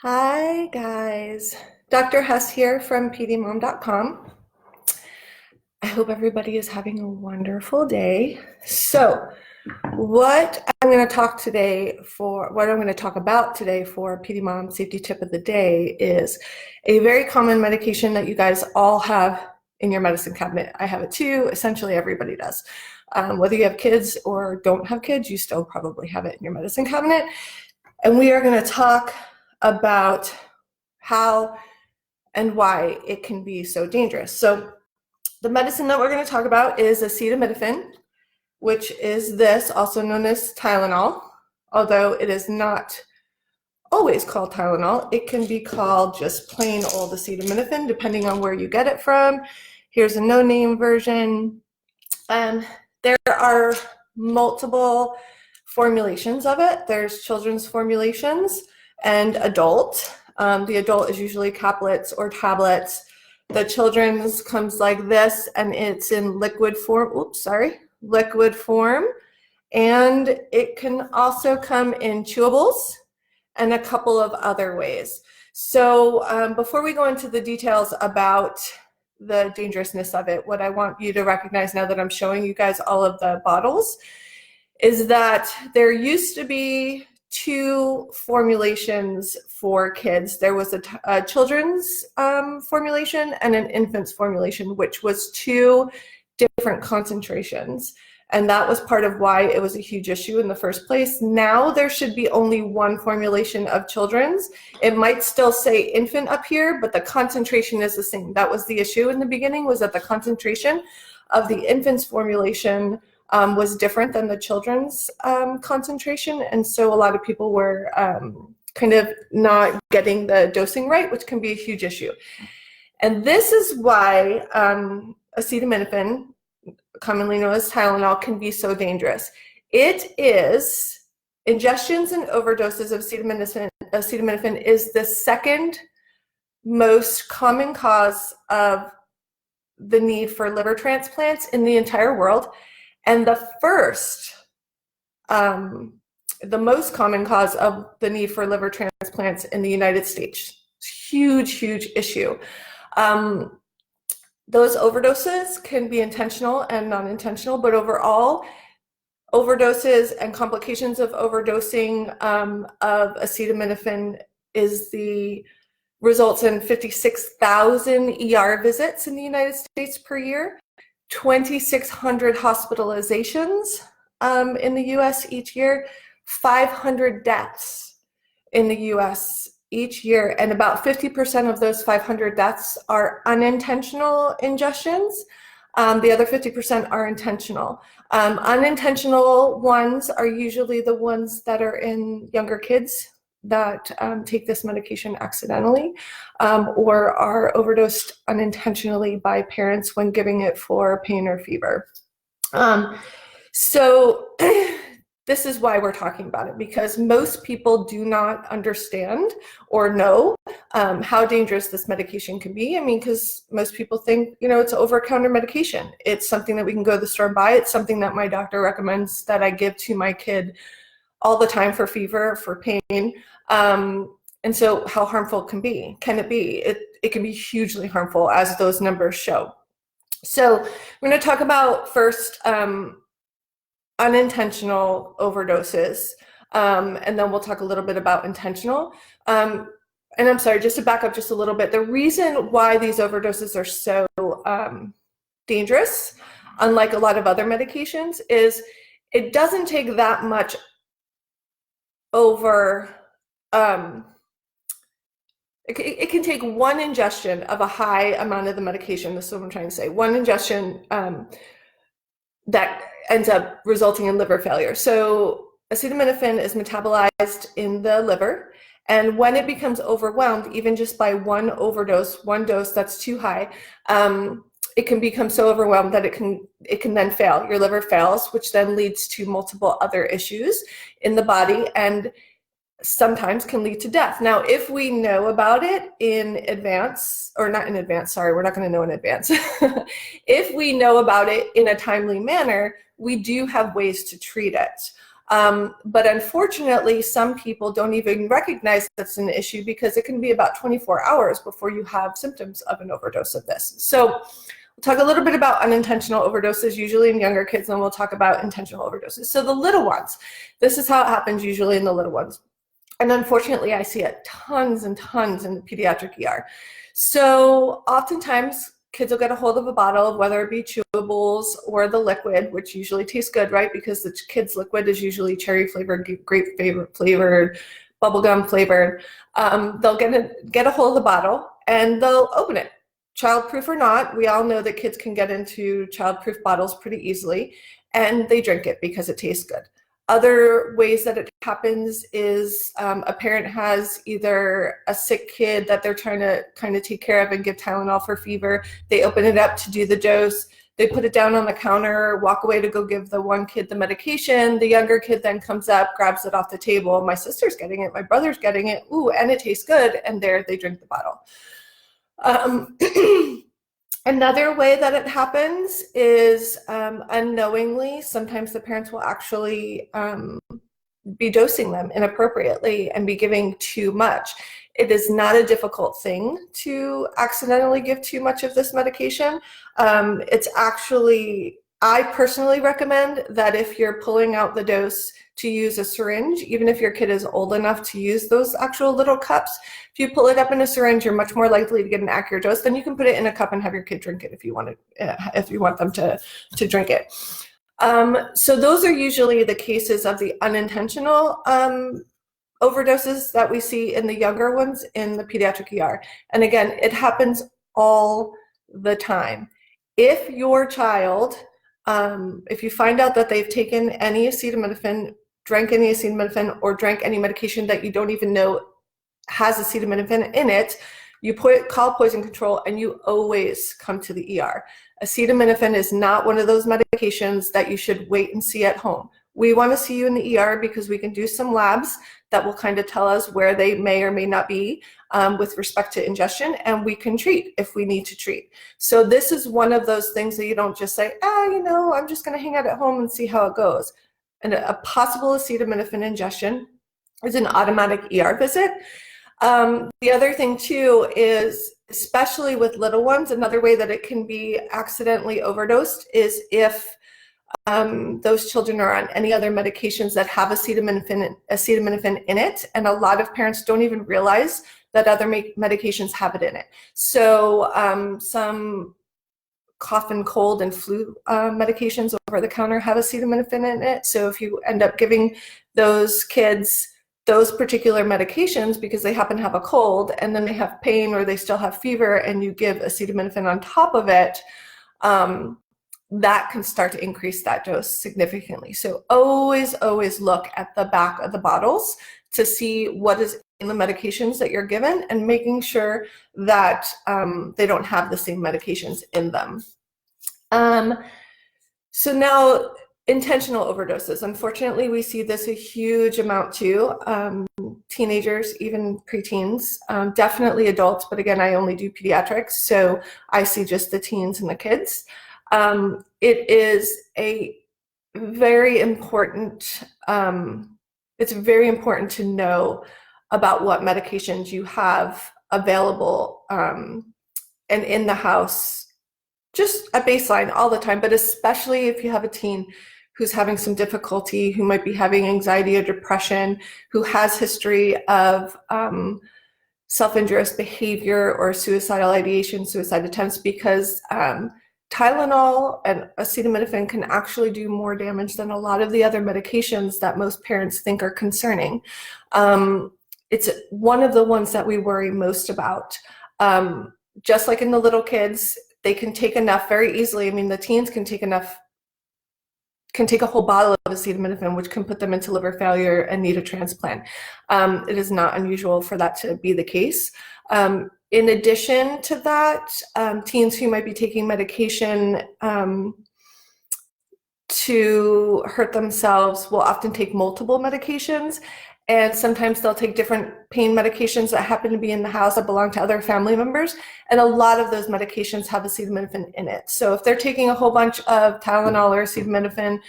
Hi guys, Dr. Hess here from pdmom.com. I hope everybody is having a wonderful day. So, what I'm going to talk about today for PD Mom Safety Tip of the Day is a very common medication that you guys all have in your medicine cabinet. I have it too. Essentially, everybody does. Whether you have kids or don't have kids, you still probably have it in your medicine cabinet. And we are going to talk about how and why it can be so dangerous. So the medicine that we're going to talk about is acetaminophen, which is this, also known as Tylenol. Although it is not always called Tylenol, it can be called just plain old acetaminophen, depending on where you get it from. Here's a no-name version. There are multiple formulations of it. There's children's formulations and adult. The adult is usually caplets or tablets. The children's comes like this, and it's in liquid form. Liquid form. And it can also come in chewables and a couple of other ways. So before we go into the details about the dangerousness of it, what I want you to recognize now that I'm showing you guys all of the bottles is that there used to be two formulations for kids. There was a children's formulation and an infant's formulation, which was two different concentrations. And that was part of why it was a huge issue in the first place. Now there should be only one formulation of children's. It might still say infant up here, but the concentration is the same. That was the issue in the beginning, was that the concentration of the infant's formulation was different than the children's concentration. And so a lot of people were kind of not getting the dosing right, which can be a huge issue. And this is why acetaminophen, commonly known as Tylenol, can be so dangerous. It is, ingestions and overdoses of acetaminophen is the second most common cause of the need for liver transplants in the entire world. And the first, the most common cause of the need for liver transplants in the United States. Huge, huge issue. Those overdoses can be intentional and non-intentional, but overall, overdoses and complications of overdosing of acetaminophen results in 56,000 ER visits in the United States per year, 2,600 hospitalizations in the US each year, 500 deaths in the US each year, and about 50% of those 500 deaths are unintentional ingestions. The other 50% are intentional. Unintentional ones are usually the ones that are in younger kids that take this medication accidentally or are overdosed unintentionally by parents when giving it for pain or fever. So this is why we're talking about it, because most people do not understand or know how dangerous this medication can be. I mean, because most people think, it's over-the-counter medication. It's something that we can go to the store and buy. It's something that my doctor recommends that I give to my kid all the time for fever, for pain. And so how harmful can it be? It can be hugely harmful, as those numbers show. So we're going to talk about first unintentional overdoses, and then we'll talk a little bit about intentional. And I'm sorry, just to back up just a little bit, the reason why these overdoses are so dangerous, unlike a lot of other medications, is it doesn't take that much it can take one ingestion of a high amount of the medication. This is what I'm trying to say. One ingestion that ends up resulting in liver failure. So acetaminophen is metabolized in the liver, and when it becomes overwhelmed, even just by one dose that's too high, it can become so overwhelmed that it can then fail. Your liver fails, which then leads to multiple other issues in the body and sometimes can lead to death. Now, if we know about it in advance, or not in advance, sorry, we're not going to know in advance. If we know about it in a timely manner, we do have ways to treat it. But unfortunately, some people don't even recognize that's an issue because it can be about 24 hours before you have symptoms of an overdose of this. So we'll talk a little bit about unintentional overdoses, usually in younger kids, and we'll talk about intentional overdoses. So the little ones, this is how it happens usually in the little ones. And unfortunately, I see it tons and tons in the pediatric ER. So oftentimes, kids will get a hold of a bottle, whether it be chewables or the liquid, which usually tastes good, right? Because the kids' liquid is usually cherry flavored, grape flavored, bubblegum flavored. They'll get a hold of the bottle and they'll open it. Childproof or not, we all know that kids can get into childproof bottles pretty easily, and they drink it because it tastes good. Other ways that it happens is a parent has either a sick kid that they're trying to kind of take care of and give Tylenol for fever. They open it up to do the dose. They put it down on the counter, walk away to go give the one kid the medication. The younger kid then comes up, grabs it off the table. My sister's getting it. My brother's getting it. Ooh, and it tastes good. And there they drink the bottle. Another way that it happens is unknowingly. Sometimes the parents will actually be dosing them inappropriately and be giving too much. It is not a difficult thing to accidentally give too much of this medication. It's actually, I personally recommend that if you're pulling out the dose, to use a syringe, even if your kid is old enough to use those actual little cups. If you pull it up in a syringe, you're much more likely to get an accurate dose. Then you can put it in a cup and have your kid drink it if you want them to drink it. So those are usually the cases of the unintentional overdoses that we see in the younger ones in the pediatric ER. And again, it happens all the time. If your child, if you find out that they've taken any acetaminophen, drank any acetaminophen, or drank any medication that you don't even know has acetaminophen in it, you call poison control and you always come to the ER. Acetaminophen is not one of those medications that you should wait and see at home. We want to see you in the ER because we can do some labs that will kind of tell us where they may or may not be with respect to ingestion, and we can treat if we need to treat. So this is one of those things that you don't just say, I'm just going to hang out at home and see how it goes. And a possible acetaminophen ingestion is an automatic ER visit. The other thing too is, especially with little ones, another way that it can be accidentally overdosed is if those children are on any other medications that have acetaminophen in it, and a lot of parents don't even realize that other medications have it in it. So some cough and cold and flu medications over the counter have acetaminophen in it. So if you end up giving those kids those particular medications because they happen to have a cold and then they have pain or they still have fever, and you give acetaminophen on top of it, that can start to increase that dose significantly. So always look at the back of the bottles to see what is in the medications that you're given, and making sure that they don't have the same medications in them. So now, intentional overdoses. Unfortunately, we see this a huge amount too. Teenagers, even preteens, definitely adults, but again, I only do pediatrics, so I see just the teens and the kids. It is a very important, it's very important to know about what medications you have available and in the house, just a baseline all the time, but especially if you have a teen who's having some difficulty, who might be having anxiety or depression, who has history of self-injurious behavior or suicidal ideation, suicide attempts, because Tylenol and acetaminophen can actually do more damage than a lot of the other medications that most parents think are concerning. It's one of the ones that we worry most about. Just like in the little kids, they can take enough very easily. I mean, the teens can take a whole bottle of acetaminophen, which can put them into liver failure and need a transplant. It is not unusual for that to be the case. In addition to that, teens who might be taking medication to hurt themselves will often take multiple medications, and sometimes they'll take different pain medications that happen to be in the house that belong to other family members, and a lot of those medications have acetaminophen in it. So if they're taking a whole bunch of Tylenol or acetaminophen,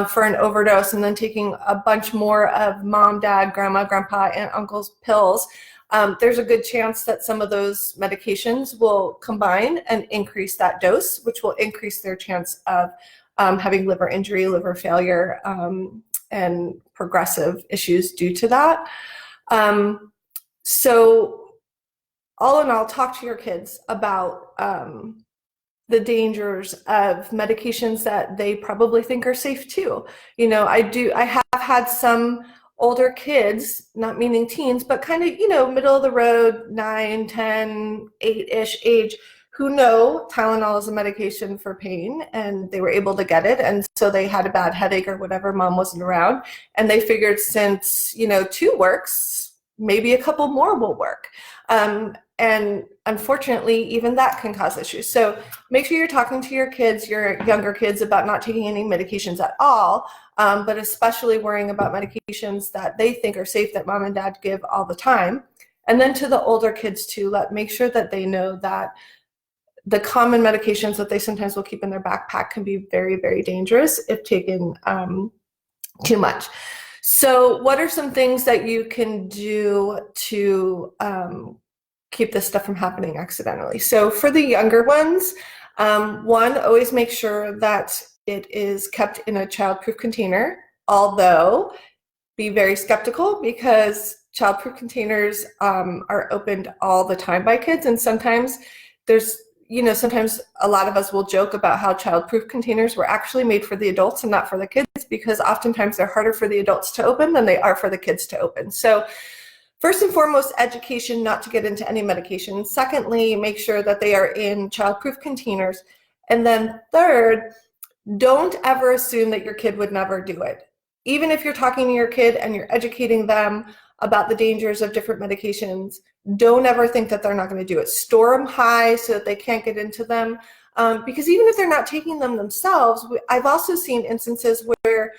for an overdose and then taking a bunch more of mom, dad, grandma, grandpa, and uncle's pills, there's a good chance that some of those medications will combine and increase that dose, which will increase their chance of having liver injury, liver failure, and progressive issues due to that. So all in all, talk to your kids about the dangers of medications that they probably think are safe too. You know, I have had some older kids, not meaning teens, but kind of, you know, middle of the road, 9, 10, 8-ish age, who know Tylenol is a medication for pain, and they were able to get it. And so they had a bad headache or whatever, mom wasn't around. And they figured since, you know, 2 works, maybe a couple more will work. And unfortunately, even that can cause issues. So make sure you're talking to your kids, your younger kids, about not taking any medications at all, but especially worrying about medications that they think are safe that mom and dad give all the time. And then to the older kids too, make sure that they know that the common medications that they sometimes will keep in their backpack can be very, very dangerous if taken too much. So what are some things that you can do to keep this stuff from happening accidentally? So for the younger ones, one, always make sure that it is kept in a child-proof container, although be very skeptical because child-proof containers are opened all the time by kids, and sometimes sometimes a lot of us will joke about how child-proof containers were actually made for the adults and not for the kids, because oftentimes they're harder for the adults to open than they are for the kids to open. So first and foremost, education not to get into any medication. Secondly, make sure that they are in child-proof containers. And then third, don't ever assume that your kid would never do it. Even if you're talking to your kid and you're educating them about the dangers of different medications, don't ever think that they're not going to do it. Store them high so that they can't get into them. Because even if they're not taking them themselves, I've also seen instances where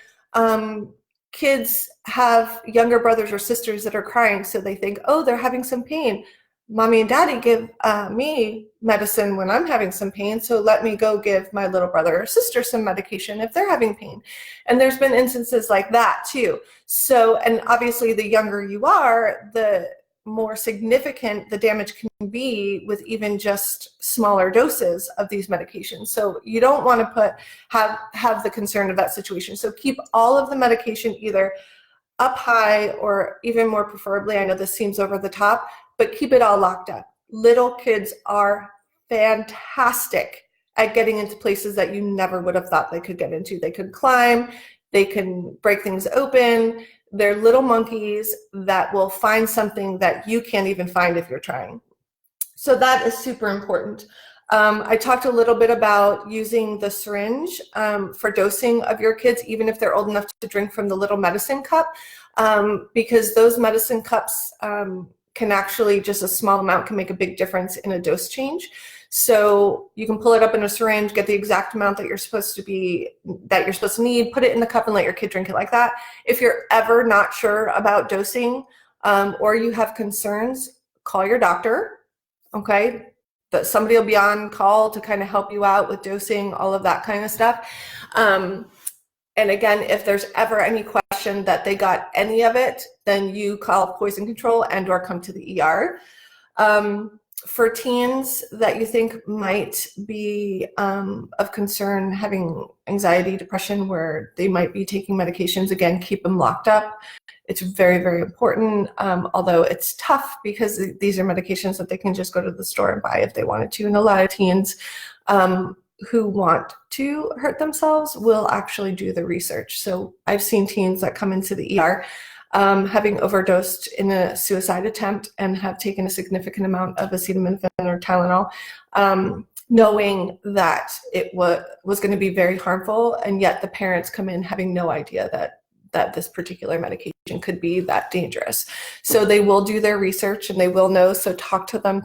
kids have younger brothers or sisters that are crying, so they think, oh, they're having some pain. Mommy and daddy give me medicine when I'm having some pain, so let me go give my little brother or sister some medication if they're having pain. And there's been instances like that too. So, and obviously the younger you are, the more significant the damage can be with even just smaller doses of these medications. So you don't want to have the concern of that situation. So keep all of the medication either up high, or even more preferably, I know this seems over the top, but keep it all locked up. Little kids are fantastic at getting into places that you never would have thought they could get into. They could climb, they can break things open. They're little monkeys that will find something that you can't even find if you're trying. So that is super important. I talked a little bit about using the syringe for dosing of your kids, even if they're old enough to drink from the little medicine cup, because those medicine cups can actually, just a small amount can make a big difference in a dose change. So you can pull it up in a syringe, get the exact amount that you're supposed to need, put it in the cup and let your kid drink it like that. If you're ever not sure about dosing or you have concerns, call your doctor, okay? But somebody will be on call to kind of help you out with dosing, all of that kind of stuff. And again, if there's ever any question that they got any of it, then you call poison control and or come to the ER. For teens that you think might be of concern, having anxiety, depression, where they might be taking medications, again, keep them locked up. It's very, very important, although it's tough because these are medications that they can just go to the store and buy if they wanted to. And a lot of teens who want to hurt themselves will actually do the research. So I've seen teens that come into the ER having overdosed in a suicide attempt and have taken a significant amount of acetaminophen or Tylenol, knowing that it was going to be very harmful, and yet the parents come in having no idea that this particular medication could be that dangerous. So they will do their research and they will know. So talk to them.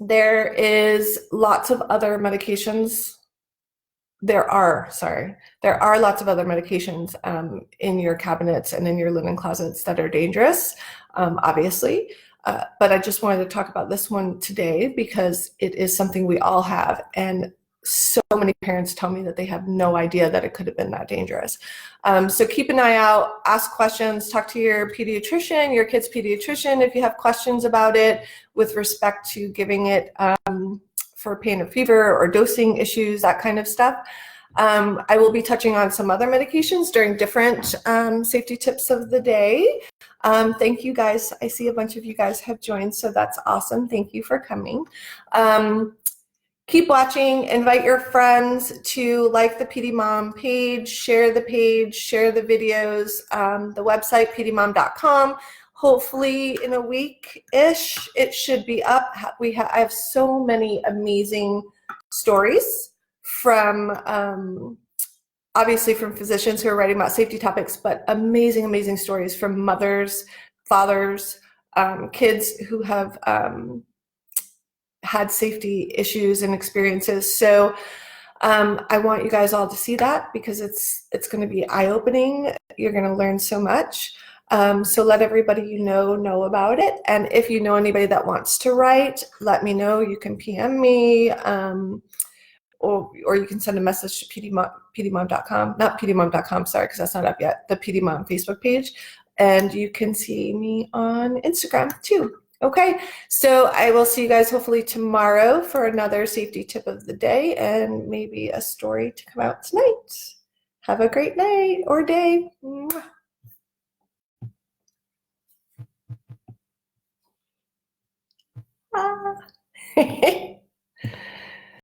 There is lots of other medications. There are lots of other medications in your cabinets and in your linen closets that are dangerous, obviously. But I just wanted to talk about this one today because it is something we all have. And so many parents tell me that they have no idea that it could have been that dangerous. So keep an eye out, ask questions, talk to your pediatrician, your kid's pediatrician, if you have questions about it with respect to giving it for pain or fever or dosing issues, that kind of stuff. I will be touching on some other medications during different safety tips of the day. Thank you guys. I see a bunch of you guys have joined, so that's awesome. Thank you for coming. Keep watching, invite your friends to like the PD Mom page, share the videos, the website, pdmom.com. Hopefully in a week-ish, it should be up. I have so many amazing stories from, obviously from physicians who are writing about safety topics, but amazing, amazing stories from mothers, fathers, kids who have had safety issues and experiences. So I want you guys all to see that because it's going to be eye-opening. You're going to learn so much. So let everybody you know about it. And if you know anybody that wants to write, let me know. You can PM me, or you can send a message to pdmom.com, not pdmom.com, sorry, because that's not up yet, the PD Mom Facebook page. And you can see me on Instagram too. Okay, so I will see you guys hopefully tomorrow for another safety tip of the day and maybe a story to come out tonight. Have a great night or day. Ah.